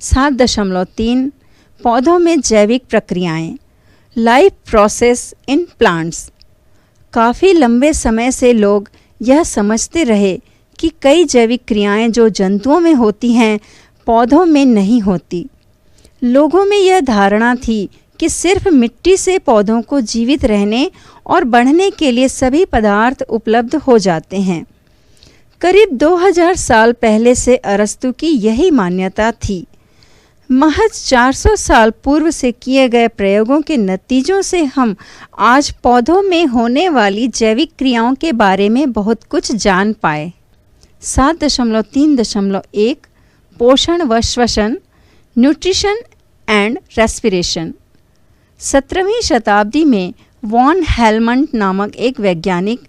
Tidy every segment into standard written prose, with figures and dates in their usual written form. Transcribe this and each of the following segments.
7.3 पौधों में जैविक प्रक्रियाएं, लाइफ प्रोसेस इन प्लांट्स। काफ़ी लंबे समय से लोग यह समझते रहे कि कई जैविक क्रियाएं जो जंतुओं में होती हैं पौधों में नहीं होती। लोगों में यह धारणा थी कि सिर्फ मिट्टी से पौधों को जीवित रहने और बढ़ने के लिए सभी पदार्थ उपलब्ध हो जाते हैं। करीब 2000 साल पहले से अरस्तु की यही मान्यता थी। महज 400 साल पूर्व से किए गए प्रयोगों के नतीजों से हम आज पौधों में होने वाली जैविक क्रियाओं के बारे में बहुत कुछ जान पाए। 7.3.1 पोषण व श्वसन, न्यूट्रिशन एंड रेस्पिरेशन। 17वीं शताब्दी में वॉन हेलमंट नामक एक वैज्ञानिक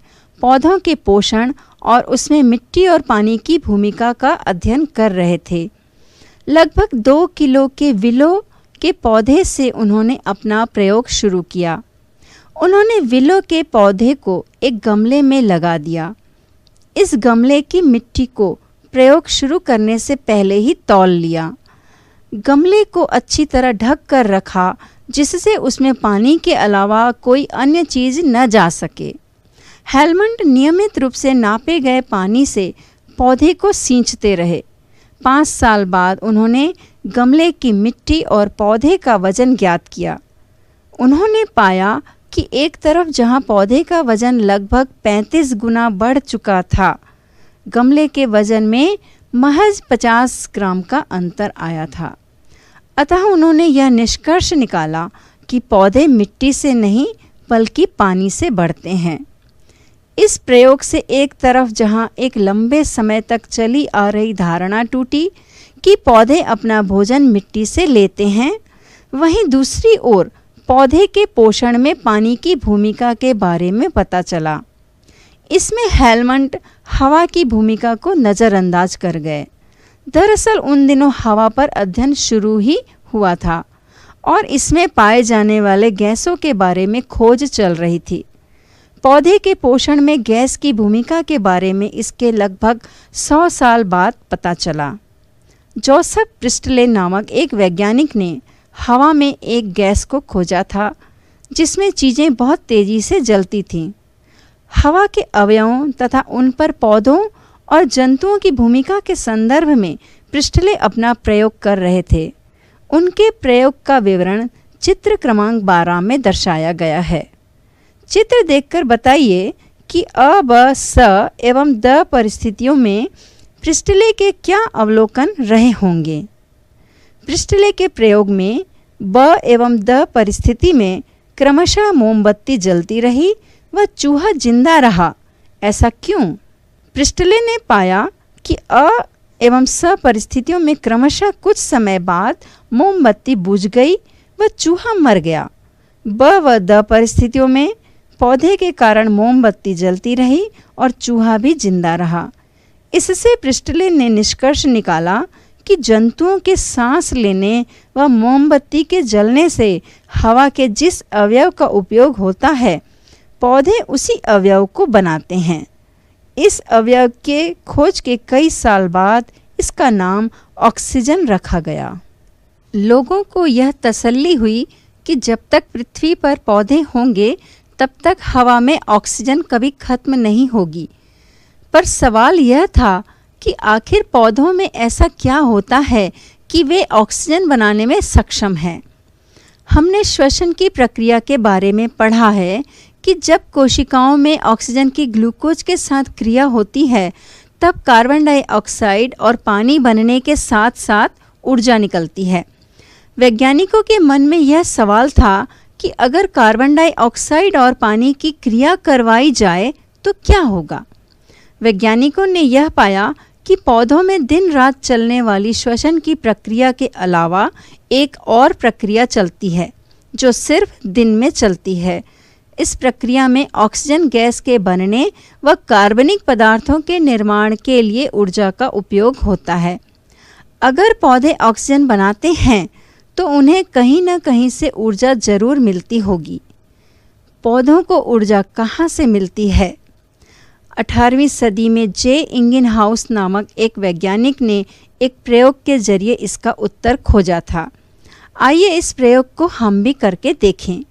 पौधों के पोषण और उसमें मिट्टी और पानी की भूमिका का अध्ययन कर रहे थे। लगभग 2 किलो के विलो के पौधे से उन्होंने अपना प्रयोग शुरू किया। उन्होंने विलो के पौधे को एक गमले में लगा दिया। इस गमले की मिट्टी को प्रयोग शुरू करने से पहले ही तौल लिया। गमले को अच्छी तरह ढक कर रखा जिससे उसमें पानी के अलावा कोई अन्य चीज़ न जा सके। हेलमंड नियमित रूप से नापे गए पानी से पौधे को सींचते रहे। 5 साल बाद उन्होंने गमले की मिट्टी और पौधे का वजन ज्ञात किया। उन्होंने पाया कि एक तरफ जहां पौधे का वजन लगभग 35 गुना बढ़ चुका था, गमले के वजन में महज 50 ग्राम का अंतर आया था। अतः उन्होंने यह निष्कर्ष निकाला कि पौधे मिट्टी से नहीं बल्कि पानी से बढ़ते हैं। इस प्रयोग से एक तरफ जहां एक लंबे समय तक चली आ रही धारणा टूटी कि पौधे अपना भोजन मिट्टी से लेते हैं, वहीं दूसरी ओर पौधे के पोषण में पानी की भूमिका के बारे में पता चला। इसमें हेलमंड हवा की भूमिका को नज़रअंदाज कर गए। दरअसल उन दिनों हवा पर अध्ययन शुरू ही हुआ था और इसमें पाए जाने वाले गैसों के बारे में खोज चल रही थी। पौधे के पोषण में गैस की भूमिका के बारे में इसके लगभग 100 साल बाद पता चला। जोसेफ प्रिस्टले नामक एक वैज्ञानिक ने हवा में एक गैस को खोजा था जिसमें चीज़ें बहुत तेज़ी से जलती थीं। हवा के अवयवों तथा उन पर पौधों और जंतुओं की भूमिका के संदर्भ में प्रिस्टले अपना प्रयोग कर रहे थे। उनके प्रयोग का विवरण चित्र क्रमांक 12 में दर्शाया गया है। चित्र देखकर बताइए कि अ, ब, स एवं द परिस्थितियों में प्रिस्टले के क्या अवलोकन रहे होंगे। प्रिस्टले के प्रयोग में ब एवं द परिस्थिति में क्रमशः मोमबत्ती जलती रही व चूहा जिंदा रहा। ऐसा क्यों? प्रिस्टले ने पाया कि अ एवं स परिस्थितियों में क्रमशः कुछ समय बाद मोमबत्ती बुझ गई व चूहा मर गया। ब व द परिस्थितियों में पौधे के कारण मोमबत्ती जलती रही और चूहा भी जिंदा रहा। इससे प्रिस्टले ने निष्कर्ष निकाला कि जंतुओं के सांस लेने व मोमबत्ती के जलने से हवा के जिस अवयव का उपयोग होता है, पौधे उसी अवयव को बनाते हैं। इस अवयव के खोज के कई साल बाद इसका नाम ऑक्सीजन रखा गया। लोगों को यह तसल्ली हुई कि जब तक पृथ्वी पर पौधे होंगे तब तक हवा में ऑक्सीजन कभी खत्म नहीं होगी। पर सवाल यह था कि आखिर पौधों में ऐसा क्या होता है कि वे ऑक्सीजन बनाने में सक्षम हैं। हमने श्वसन की प्रक्रिया के बारे में पढ़ा है कि जब कोशिकाओं में ऑक्सीजन की ग्लूकोज के साथ क्रिया होती है तब कार्बन डाइऑक्साइड और पानी बनने के साथ साथ ऊर्जा निकलती है। वैज्ञानिकों के मन में यह सवाल था कि अगर कार्बन डाइऑक्साइड और पानी की क्रिया करवाई जाए तो क्या होगा। वैज्ञानिकों ने यह पाया कि पौधों में दिन रात चलने वाली श्वसन की प्रक्रिया के अलावा एक और प्रक्रिया चलती है जो सिर्फ दिन में चलती है। इस प्रक्रिया में ऑक्सीजन गैस के बनने व कार्बनिक पदार्थों के निर्माण के लिए ऊर्जा का उपयोग होता है। अगर पौधे ऑक्सीजन बनाते हैं तो उन्हें कहीं न कहीं से ऊर्जा जरूर मिलती होगी। पौधों को ऊर्जा कहाँ से मिलती है? 18वीं सदी में जे इंगिनहाउस नामक एक वैज्ञानिक ने एक प्रयोग के जरिए इसका उत्तर खोजा था। आइए इस प्रयोग को हम भी करके देखें।